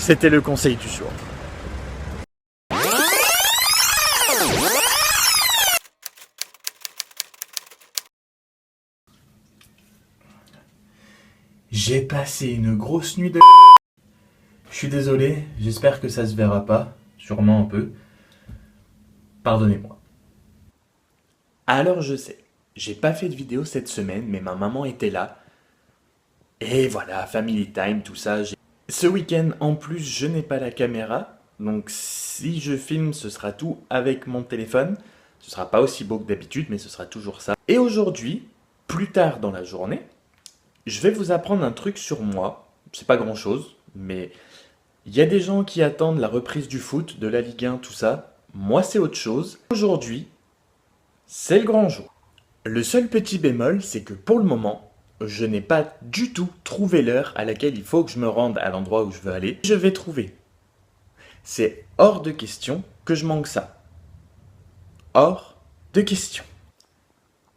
c'était le conseil du jour. J'ai passé une grosse nuit de... Je suis désolé, j'espère que ça se verra pas, sûrement un peu. Pardonnez-moi. Alors je sais, j'ai pas fait de vidéo cette semaine, mais ma maman était là. Et voilà, family time, tout ça. Ce week-end, en plus, je n'ai pas la caméra. Donc si je filme, ce sera tout avec mon téléphone. Ce sera pas aussi beau que d'habitude, mais ce sera toujours ça. Et aujourd'hui, plus tard dans la journée, je vais vous apprendre un truc sur moi. C'est pas grand-chose, mais il y a des gens qui attendent la reprise du foot, de la Ligue 1, tout ça. Moi, c'est autre chose. Aujourd'hui, c'est le grand jour. Le seul petit bémol, c'est que pour le moment, je n'ai pas du tout trouvé l'heure à laquelle il faut que je me rende à l'endroit où je veux aller. Je vais trouver. C'est hors de question que je manque ça. Hors de question.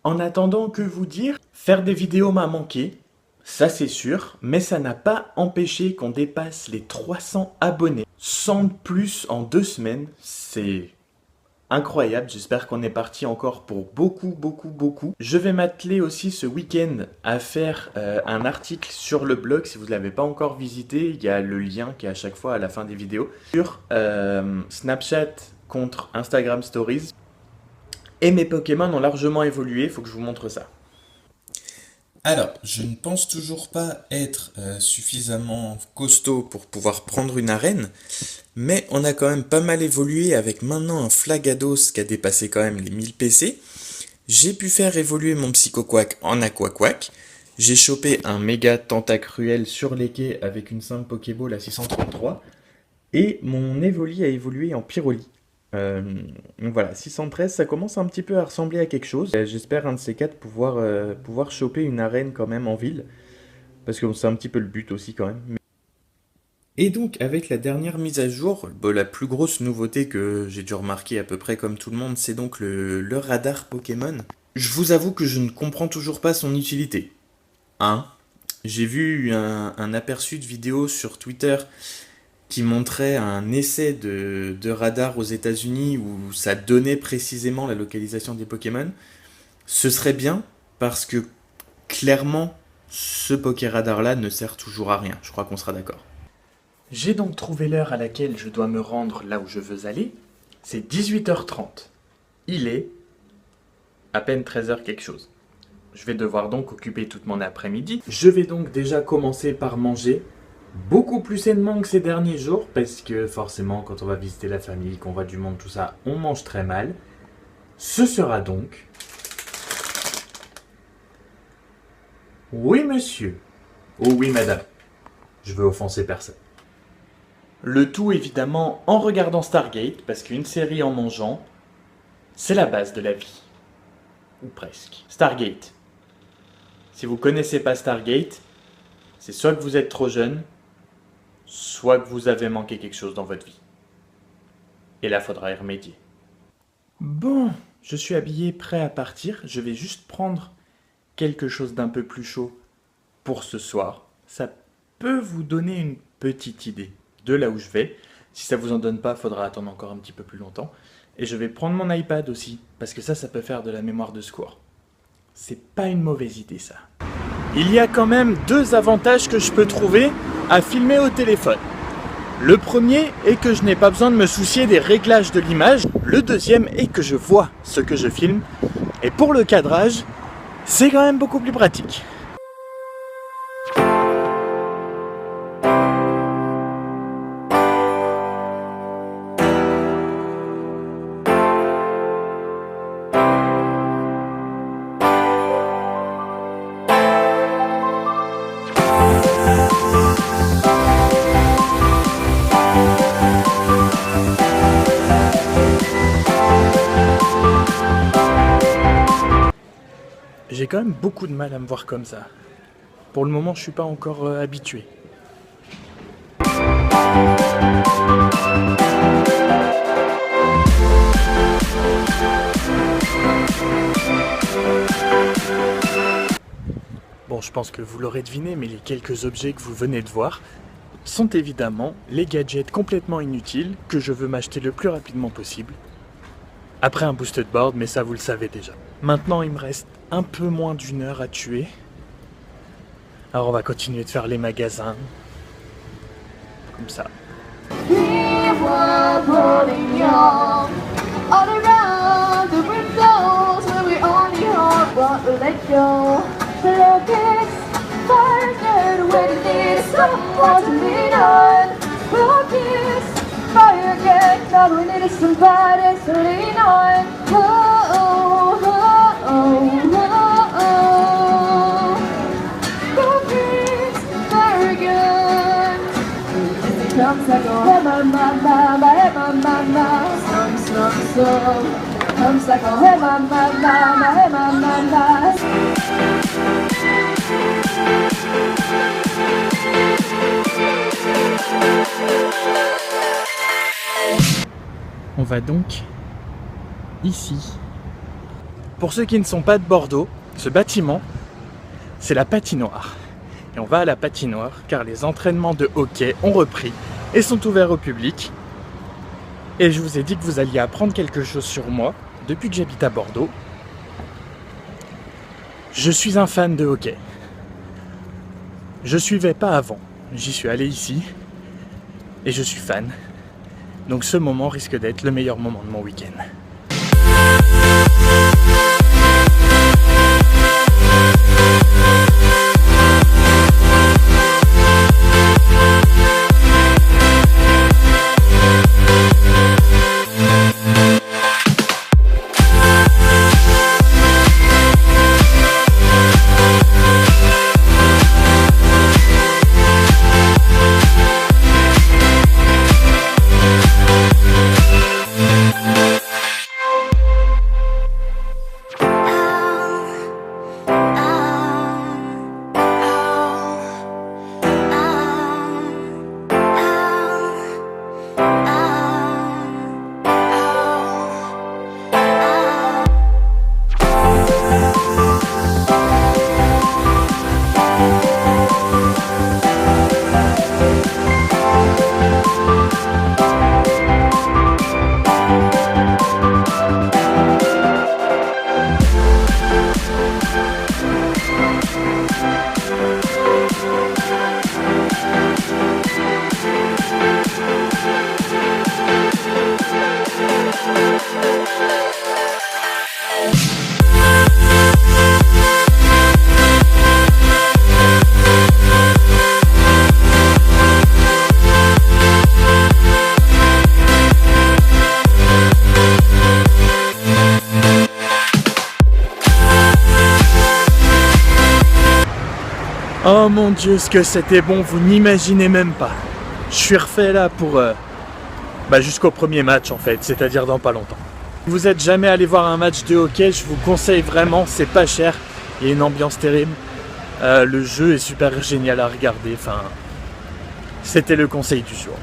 En attendant, que vous dire, faire des vidéos m'a manqué, ça c'est sûr, mais ça n'a pas empêché qu'on dépasse les 300 abonnés. 100 de plus en 2 semaines, c'est incroyable, j'espère qu'on est parti encore pour beaucoup. Je vais m'atteler aussi ce week-end à faire un article sur le blog, si vous ne l'avez pas encore visité, il y a le lien qui est à chaque fois à la fin des vidéos, sur Snapchat contre Instagram Stories. Et mes Pokémon ont largement évolué, il faut que je vous montre ça. Alors, je ne pense toujours pas être suffisamment costaud pour pouvoir prendre une arène, mais on a quand même pas mal évolué avec maintenant un Flagados qui a dépassé quand même les 1000 PC. J'ai pu faire évoluer mon Psychoquack en Aquaquack. J'ai chopé un méga Tentacruel sur les quais avec une simple Pokéball à 633. Et mon Evoli a évolué en Pyroli. Donc voilà, 613, ça commence un petit peu à ressembler à quelque chose. J'espère un de ces quatre pouvoir choper une arène quand même en ville. Parce que c'est un petit peu le but aussi quand même. Et donc avec la dernière mise à jour, la plus grosse nouveauté que j'ai dû remarquer à peu près comme tout le monde, c'est donc le radar Pokémon. Je vous avoue que je ne comprends toujours pas son utilité. J'ai vu un aperçu de vidéo sur Twitter qui montrait un essai de radar aux États-Unis où ça donnait précisément la localisation des Pokémon. Ce serait bien parce que clairement, ce Pokéradar-là ne sert toujours à rien. Je crois qu'on sera d'accord. J'ai donc trouvé l'heure à laquelle je dois me rendre là où je veux aller. C'est 18h30. Il est à peine 13h quelque chose. Je vais devoir donc occuper toute mon après-midi. Je vais donc déjà commencer par manger beaucoup plus sainement que ces derniers jours, parce que forcément quand on va visiter la famille, qu'on voit du monde, tout ça, on mange très mal. Ce sera donc... Oui monsieur. Oh oui madame. Je veux offenser personne. Le tout évidemment en regardant Stargate, parce qu'une série en mangeant, c'est la base de la vie. Ou presque. Stargate. Si vous connaissez pas Stargate, c'est soit que vous êtes trop jeune, soit que vous avez manqué quelque chose dans votre vie. Et là, faudra y remédier. Bon, je suis habillé, prêt à partir. Je vais juste prendre quelque chose d'un peu plus chaud pour ce soir. Ça peut vous donner une petite idée de là où je vais. Si ça vous en donne pas, faudra attendre encore un petit peu plus longtemps. Et je vais prendre mon iPad aussi, parce que ça peut faire de la mémoire de secours. C'est pas une mauvaise idée ça. Il y a quand même 2 avantages que je peux trouver à filmer au téléphone. Le premier est que je n'ai pas besoin de me soucier des réglages de l'image. Le deuxième est que je vois ce que je filme. Et pour le cadrage, c'est quand même beaucoup plus pratique. J'ai quand même beaucoup de mal à me voir comme ça. Pour le moment, je suis pas encore habitué. Bon, je pense que vous l'aurez deviné, mais les quelques objets que vous venez de voir sont évidemment les gadgets complètement inutiles que je veux m'acheter le plus rapidement possible. Après un boosted board, mais ça vous le savez déjà. Maintenant il me reste un peu moins d'1 heure à tuer. Alors on va continuer de faire les magasins. Comme ça. Comes like a hey mama, hey mama, slum slum slum. Comes like a hey mama, hey mama. On va donc ici. Pour ceux qui ne sont pas de Bordeaux, ce bâtiment, c'est la patinoire. Et on va à la patinoire car les entraînements de hockey ont repris et sont ouverts au public. Et je vous ai dit que vous alliez apprendre quelque chose sur moi depuis que j'habite à Bordeaux. Je suis un fan de hockey. Je suivais pas avant, j'y suis allé ici et je suis fan. Donc ce moment risque d'être le meilleur moment de mon week-end. Oh mon Dieu, ce que c'était bon, vous n'imaginez même pas. Je suis refait là pour jusqu'au premier match en fait, c'est-à-dire dans pas longtemps. Si vous êtes jamais allé voir un match de hockey, je vous conseille vraiment, c'est pas cher, il y a une ambiance terrible. Le jeu est super génial à regarder, enfin, c'était le conseil du jour.